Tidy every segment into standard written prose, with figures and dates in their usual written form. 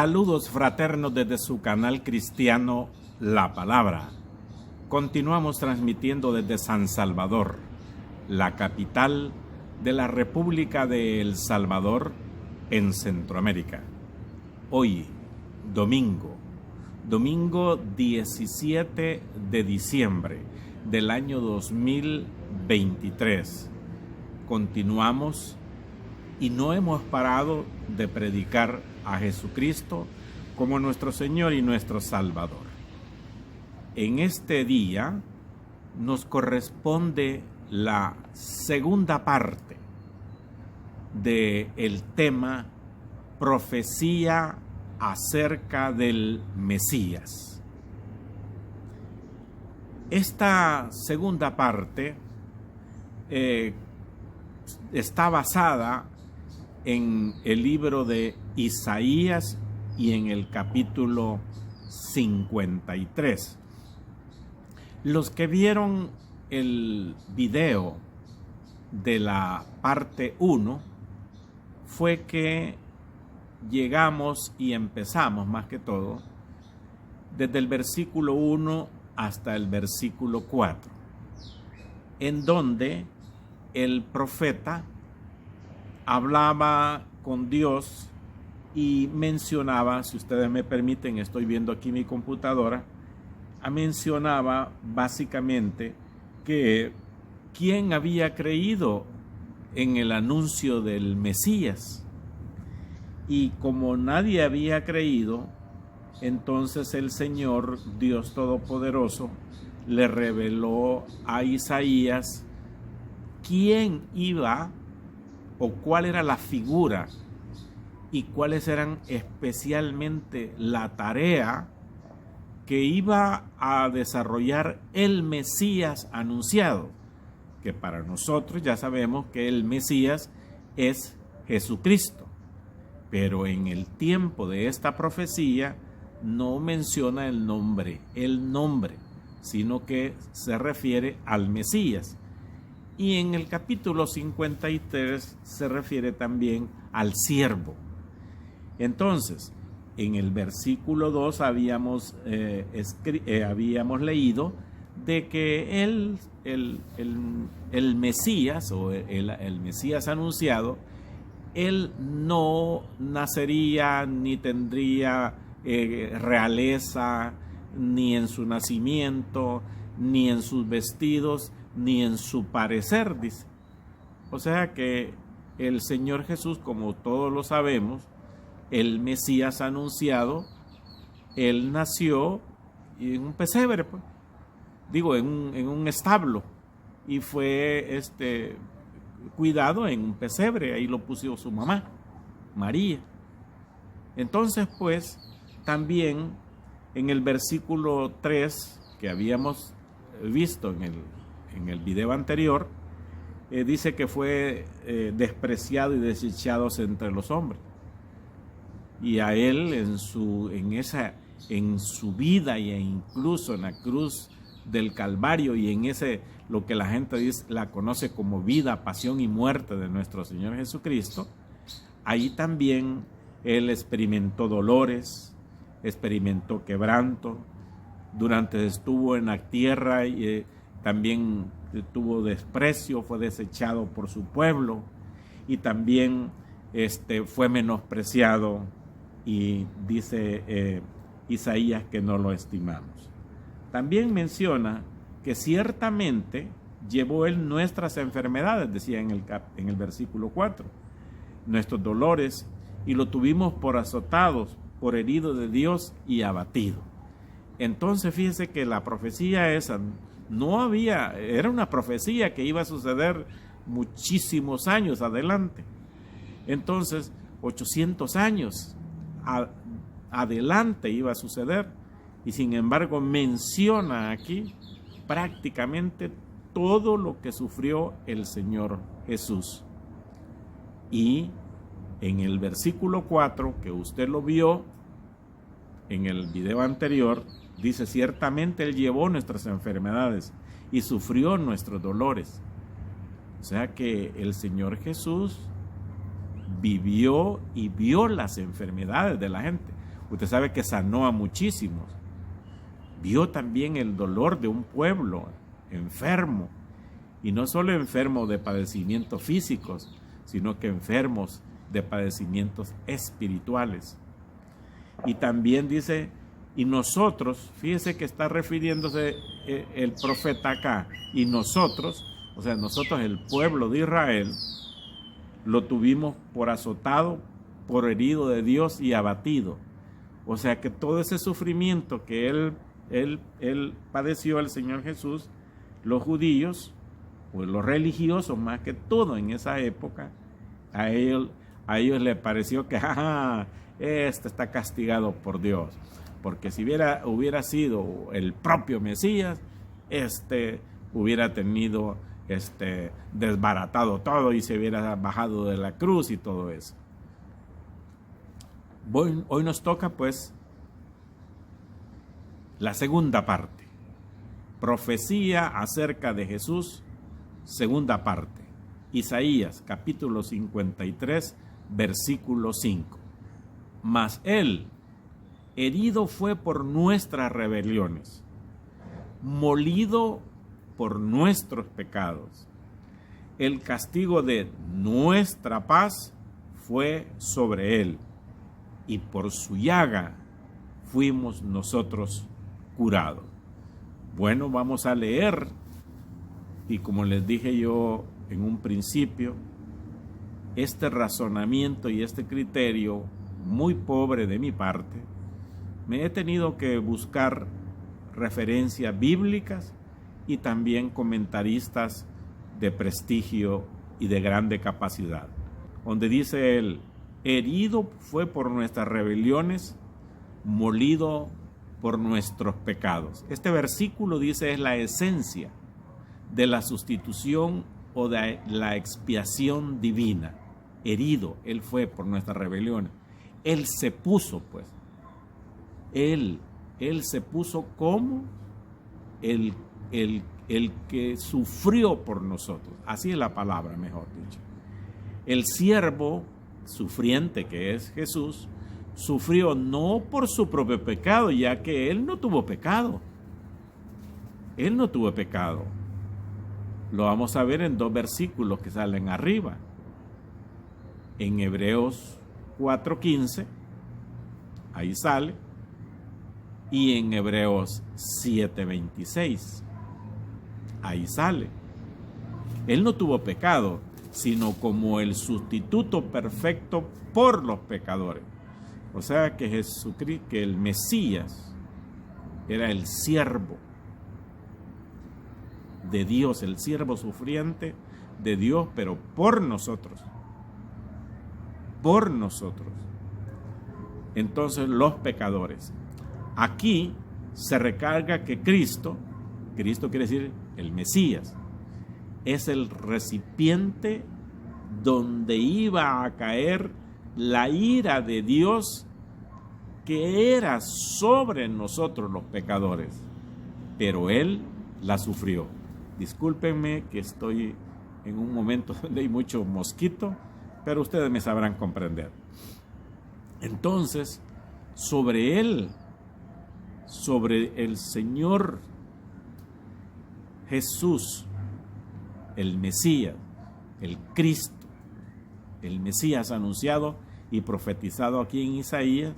Saludos fraternos desde su canal cristiano La Palabra. Continuamos transmitiendo desde San Salvador, la capital de la República de El Salvador en Centroamérica. Hoy, domingo 17 de diciembre del año 2023. Continuamos y no hemos parado de predicar a Jesucristo como nuestro Señor y nuestro Salvador. En este día nos corresponde la segunda parte del tema profecía acerca del Mesías. Esta segunda parte está basada en el libro de Isaías y en el capítulo 53. Los que vieron el video de la parte 1 fue que llegamos y empezamos más que todo desde el versículo 1 hasta el versículo 4, en donde el profeta hablaba con Dios y mencionaba, si ustedes me permiten, estoy viendo aquí mi computadora, mencionaba básicamente que quién había creído en el anuncio del Mesías. Y como nadie había creído, entonces el Señor, Dios Todopoderoso, le reveló a Isaías quién iba o cuál era la figura y cuáles eran especialmente la tarea que iba a desarrollar el Mesías anunciado, que para nosotros ya sabemos que el Mesías es Jesucristo, pero en el tiempo de esta profecía no menciona el nombre, sino que se refiere al Mesías. Y en el capítulo 53 se refiere también al siervo. Entonces, en el versículo 2 habíamos leído de que el Mesías o el Mesías anunciado, él no nacería ni tendría realeza, ni en su nacimiento, ni en sus vestidos, ni en su parecer, dice. O sea que el Señor Jesús, como todos lo sabemos, el Mesías anunciado, él nació en un pesebre, pues. En un establo, y fue cuidado en un pesebre, ahí lo puso su mamá, María. Entonces, pues, también en el versículo 3 que habíamos visto en el video anterior, dice que fue despreciado y desechado entre los hombres. Y a él en su vida e incluso en la cruz del Calvario y en lo que la gente la conoce como vida, pasión y muerte de nuestro Señor Jesucristo, ahí también él experimentó dolores, experimentó quebranto, estuvo en la tierra y también tuvo desprecio, fue desechado por su pueblo y también fue menospreciado, y dice Isaías que no lo estimamos. También menciona que ciertamente llevó él nuestras enfermedades, decía en el versículo 4, nuestros dolores, y lo tuvimos por azotados, por herido de Dios y abatido. Entonces fíjese que la profecía esa era una profecía que iba a suceder muchísimos años adelante. Entonces, 800 años adelante iba a suceder, y sin embargo menciona aquí prácticamente todo lo que sufrió el Señor Jesús. Y en el versículo 4, que usted lo vio en el video anterior, dice: ciertamente Él llevó nuestras enfermedades y sufrió nuestros dolores. O sea que el Señor Jesús vivió y vio las enfermedades de la gente. Usted sabe que sanó a muchísimos. Vio también el dolor de un pueblo enfermo, y no solo enfermo de padecimientos físicos, sino que enfermos de padecimientos espirituales. Y también dice, y nosotros, fíjese que está refiriéndose el profeta acá, y nosotros, o sea, nosotros el pueblo de Israel, lo tuvimos por azotado, por herido de Dios y abatido. O sea que todo ese sufrimiento que él padeció, el Señor Jesús, los judíos, o los religiosos más que todo en esa época, a ellos les pareció que este está castigado por Dios, porque si hubiera sido el propio Mesías, hubiera tenido desbaratado todo y se hubiera bajado de la cruz y todo eso. Hoy nos toca pues la segunda parte, profecía acerca de Jesús, segunda parte, Isaías capítulo 53, versículo 5. Mas él herido fue por nuestras rebeliones, molido por nuestros pecados. El castigo de nuestra paz fue sobre él, y por su llaga fuimos nosotros curados. Bueno, vamos a leer, y como les dije yo en un principio, este razonamiento y este criterio muy pobre de mi parte, me he tenido que buscar referencias bíblicas y también comentaristas de prestigio y de grande capacidad, donde dice él, herido fue por nuestras rebeliones, molido por nuestros pecados. Este versículo dice es la esencia de la sustitución o de la expiación divina. Herido, él fue por nuestras rebeliones. Él se puso, pues. Él se puso como el que sufrió por nosotros. Así es la palabra, mejor dicho. El siervo sufriente que es Jesús, sufrió no por su propio pecado, ya que él no tuvo pecado. Él no tuvo pecado. Lo vamos a ver en dos versículos que salen arriba. En Hebreos 4:15, ahí sale, y en Hebreos 7:26, ahí sale. Él no tuvo pecado, sino como el sustituto perfecto por los pecadores. O sea que Jesucristo, que el Mesías, era el siervo de Dios, el siervo sufriente de Dios, pero por nosotros. Por nosotros. Entonces, los pecadores. Aquí se recarga que Cristo quiere decir el Mesías, es el recipiente donde iba a caer la ira de Dios que era sobre nosotros los pecadores, pero Él la sufrió. Discúlpenme que estoy en un momento donde hay mucho mosquito, pero ustedes me sabrán comprender. Entonces, sobre Él, sobre el Señor Jesús, el Mesías, el Cristo, el Mesías anunciado y profetizado aquí en Isaías,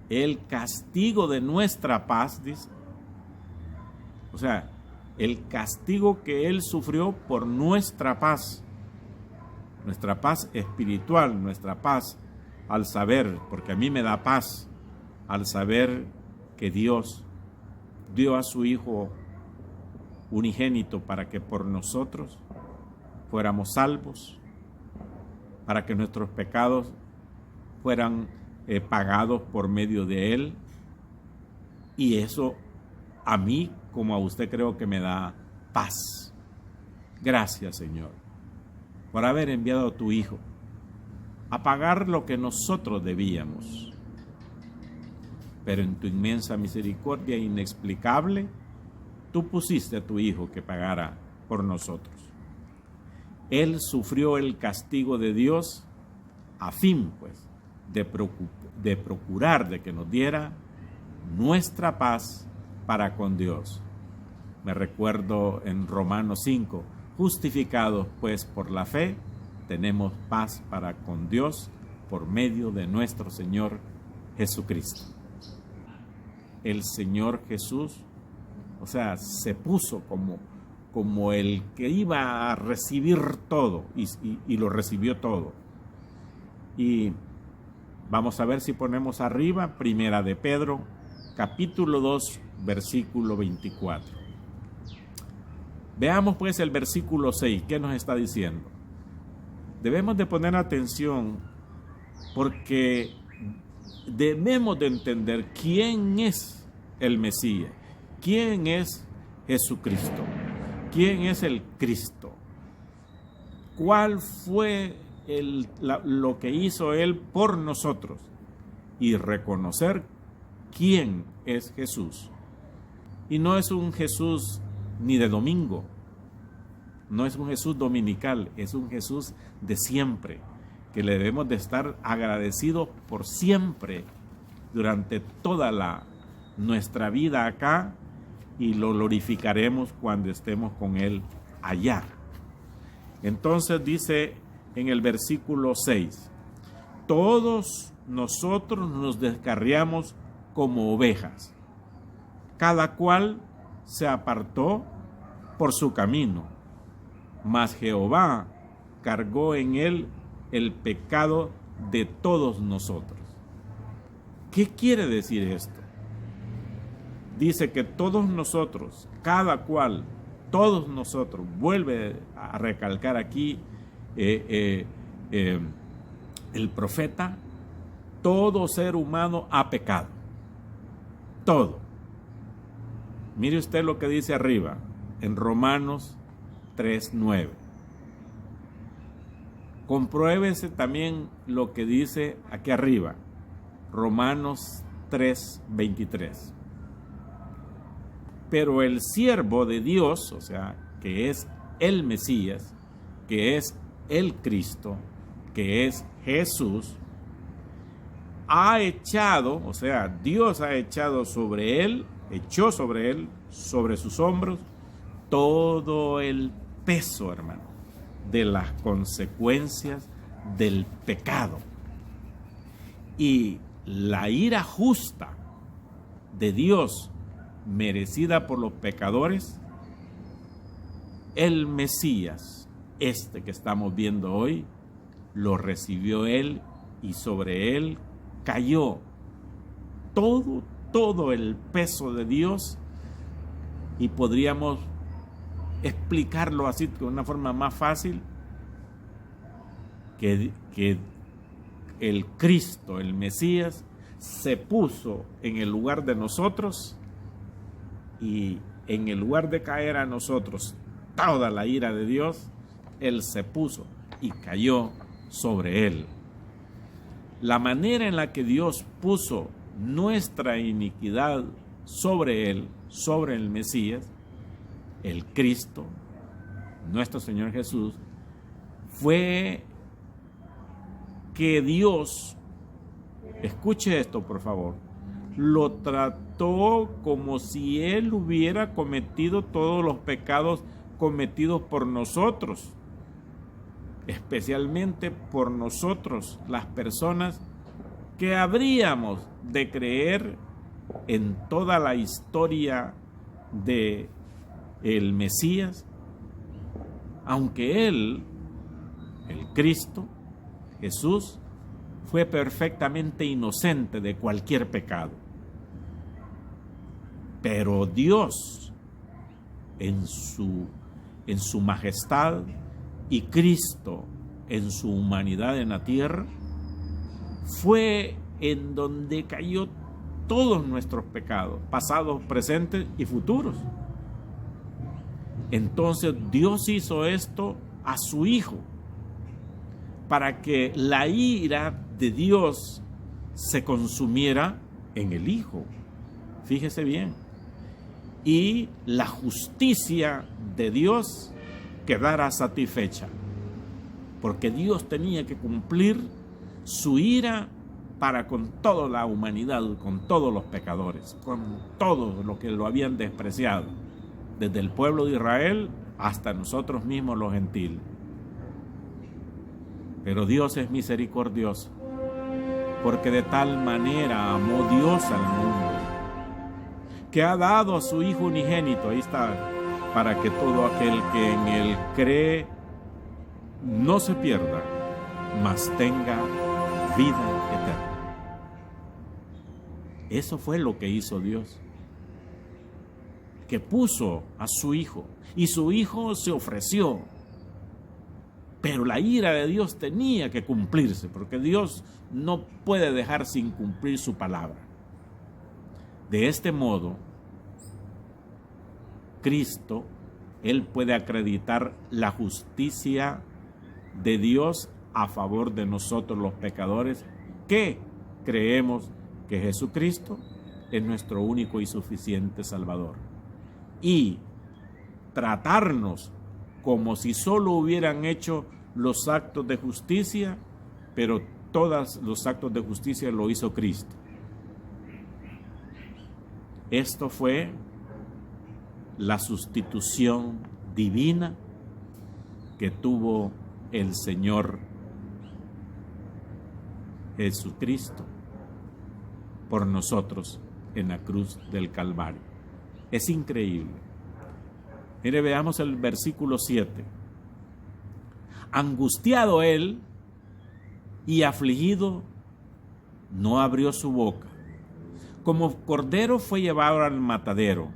el castigo de nuestra paz, dice. O sea, el castigo que Él sufrió por nuestra paz espiritual, nuestra paz al saber, porque a mí me da paz al saber que Dios dio a su Hijo unigénito para que por nosotros fuéramos salvos, para que nuestros pecados fueran pagados por medio de Él. Y eso a mí, como a usted, creo que me da paz. Gracias, Señor, por haber enviado a tu Hijo a pagar lo que nosotros debíamos. Pero en tu inmensa misericordia inexplicable, tú pusiste a tu Hijo que pagara por nosotros. Él sufrió el castigo de Dios a fin, pues, de procurar de que nos diera nuestra paz para con Dios. Me recuerdo en Romanos 5, justificados pues por la fe, tenemos paz para con Dios por medio de nuestro Señor Jesucristo. El Señor Jesús, o sea, se puso como el que iba a recibir todo y lo recibió todo. Y vamos a ver si ponemos arriba, Primera de Pedro, capítulo 2, versículo 24. Veamos pues el versículo 6, ¿qué nos está diciendo? Debemos de poner atención porque debemos de entender quién es el Mesías, quién es Jesucristo, quién es el Cristo, cuál fue lo que hizo Él por nosotros y reconocer quién es Jesús. Y no es un Jesús ni de domingo, no es un Jesús dominical, es un Jesús de siempre, que le debemos de estar agradecidos por siempre, durante toda nuestra vida acá, y lo glorificaremos cuando estemos con Él allá. Entonces dice en el versículo 6, todos nosotros nos descarriamos como ovejas, cada cual se apartó por su camino, mas Jehová cargó en él el pecado de todos nosotros. ¿Qué quiere decir esto? Dice que todos nosotros, cada cual, todos nosotros, vuelve a recalcar aquí el profeta, todo ser humano ha pecado, todo. Mire usted lo que dice arriba, en Romanos 3:9. Compruébese también lo que dice aquí arriba, Romanos 3:23. Pero el siervo de Dios, o sea, que es el Mesías, que es el Cristo, que es Jesús, ha echado, o sea, Dios ha echado sobre él, echó sobre él, sobre sus hombros, todo el peso, hermano, de las consecuencias del pecado. Y la ira justa de Dios, merecida por los pecadores, el Mesías, este que estamos viendo hoy, lo recibió él y sobre él cayó todo el peso de Dios, y podríamos explicarlo así de una forma más fácil, que el Cristo, el Mesías, se puso en el lugar de nosotros, y en el lugar de caer a nosotros toda la ira de Dios, Él se puso y cayó sobre Él. La manera en la que Dios puso nuestra iniquidad sobre Él, sobre el Mesías, el Cristo, nuestro Señor Jesús, fue que Dios, escuche esto por favor, lo trató como si Él hubiera cometido todos los pecados cometidos por nosotros, especialmente por nosotros, las personas que habríamos de creer en toda la historia de el Mesías, aunque Él, el Cristo, Jesús, fue perfectamente inocente de cualquier pecado. Pero Dios, en su majestad, y Cristo, en su humanidad en la tierra, fue en donde cayó todos nuestros pecados, pasados, presentes y futuros. Entonces Dios hizo esto a su Hijo, para que la ira de Dios se consumiera en el Hijo. Fíjese bien. Y la justicia de Dios quedara satisfecha, porque Dios tenía que cumplir su ira para con toda la humanidad, con todos los pecadores, con todos los que lo habían despreciado, desde el pueblo de Israel hasta nosotros mismos los gentiles. Pero Dios es misericordioso, porque de tal manera amó Dios al mundo, que ha dado a su Hijo unigénito, ahí está, para que todo aquel que en Él cree no se pierda, mas tenga vida eterna. Eso fue lo que hizo Dios, que puso a su Hijo, y su Hijo se ofreció. Pero la ira de Dios tenía que cumplirse, porque Dios no puede dejar sin cumplir su palabra. De este modo, Cristo, Él puede acreditar la justicia de Dios a favor de nosotros los pecadores, que creemos que Jesucristo es nuestro único y suficiente Salvador. Y tratarnos como si solo hubieran hecho los actos de justicia, pero todos los actos de justicia lo hizo Cristo. Esto fue la sustitución divina que tuvo el Señor Jesucristo por nosotros en la cruz del Calvario. Es increíble. Mire, veamos el versículo 7. Angustiado él y afligido, no abrió su boca. Como cordero fue llevado al matadero,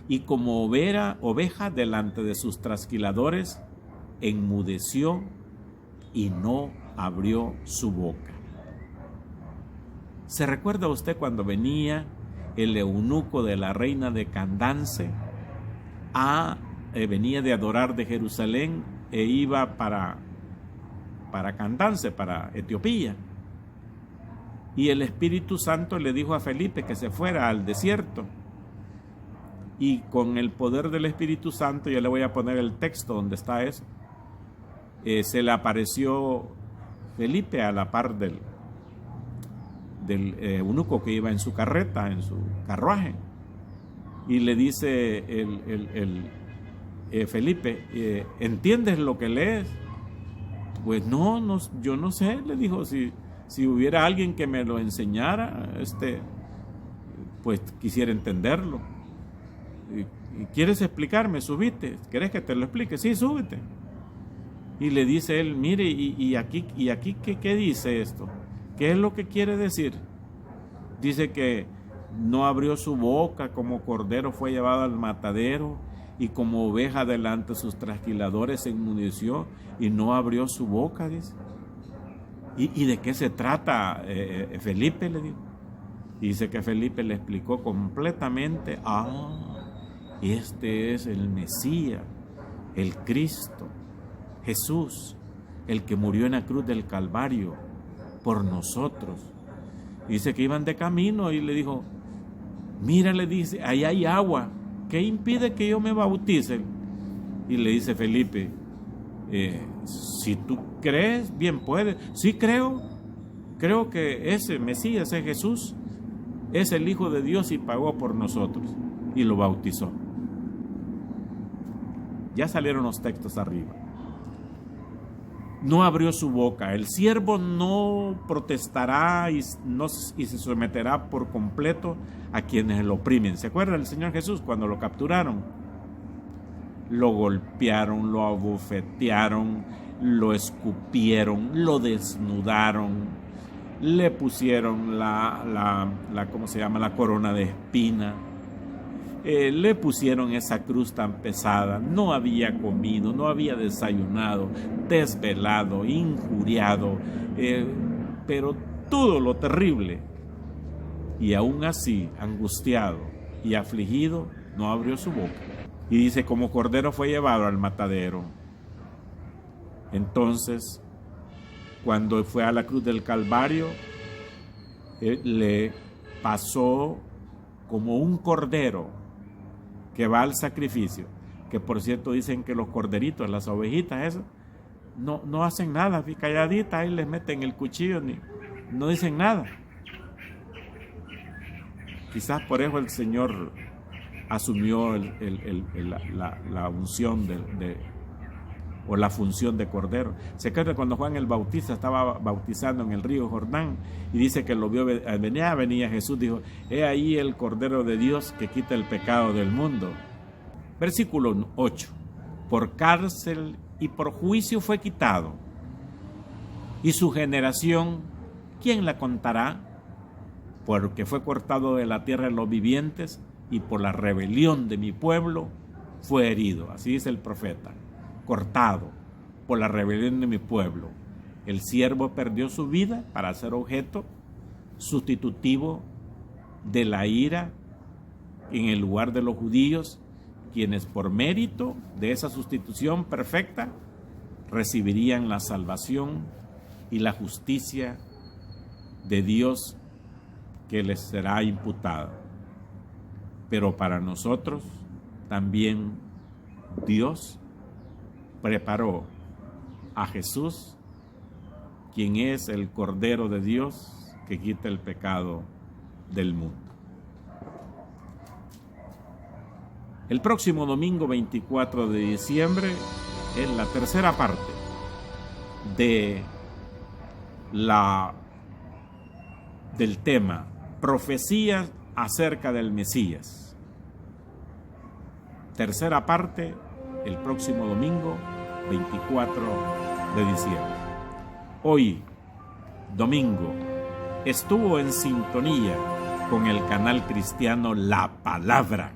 y como oveja delante de sus trasquiladores, enmudeció y no abrió su boca. ¿Se recuerda usted cuando venía el eunuco de la reina de Candance? Venía de adorar de Jerusalén e iba para Candance, para Etiopía. Y el Espíritu Santo le dijo a Felipe que se fuera al desierto. Y con el poder del Espíritu Santo, yo le voy a poner el texto donde está eso, se le apareció Felipe a la par del eunuco que iba en su carreta, en su carruaje. Y le dice Felipe, ¿entiendes lo que lees? Pues no, yo no sé, le dijo, si hubiera alguien que me lo enseñara, pues quisiera entenderlo. ¿Quieres explicarme? Subite. ¿Quieres que te lo explique? Sí, súbete. Y le dice él, mire, y aquí ¿qué dice esto? ¿Qué es lo que quiere decir? Dice que no abrió su boca, como cordero fue llevado al matadero, y como oveja delante de sus trasquiladores se enmudeció y no abrió su boca, dice. ¿Y de qué se trata, Felipe? Le dijo. Y dice que Felipe le explicó completamente, este es el Mesías, el Cristo, Jesús, el que murió en la cruz del Calvario por nosotros. Dice que iban de camino y le dijo, mira, le dice, ahí hay agua, ¿qué impide que yo me bautice? Y le dice Felipe, si tú crees, bien puedes. Sí, creo que ese Mesías es Jesús, es el Hijo de Dios y pagó por nosotros, y lo bautizó. Ya salieron los textos arriba. No abrió su boca. El siervo no protestará y se someterá por completo a quienes lo oprimen. ¿Se acuerda del Señor Jesús cuando lo capturaron? Lo golpearon, lo abofetearon, lo escupieron, lo desnudaron, le pusieron la corona de espina. Le pusieron esa cruz tan pesada, no había comido, no había desayunado, desvelado, injuriado, pero todo lo terrible. Y aún así, angustiado y afligido, no abrió su boca. Y dice, como cordero fue llevado al matadero. Entonces, cuando fue a la cruz del Calvario, le pasó como un cordero que va al sacrificio, que por cierto dicen que los corderitos, las ovejitas esas, no hacen nada, calladitas, ahí les meten el cuchillo, no dicen nada. Quizás por eso el Señor asumió la unción o la función de Cordero. Se cree que cuando Juan el Bautista estaba bautizando en el río Jordán y dice que lo vio venía Jesús, dijo: he ahí el Cordero de Dios que quita el pecado del mundo. Versículo 8. Por cárcel y por juicio fue quitado, y su generación, ¿quién la contará? Porque fue cortado de la tierra de los vivientes, y por la rebelión de mi pueblo fue herido. Así dice el profeta: cortado por la rebelión de mi pueblo. El siervo perdió su vida para ser objeto sustitutivo de la ira en el lugar de los judíos, quienes por mérito de esa sustitución perfecta recibirían la salvación y la justicia de Dios que les será imputada. Pero para nosotros también Dios preparó a Jesús, quien es el Cordero de Dios que quita el pecado del mundo. El próximo domingo 24 de diciembre es la tercera parte del tema profecías acerca del Mesías. Tercera parte el próximo domingo 24 de diciembre. Hoy, domingo, estuvo en sintonía con el canal cristiano La Palabra,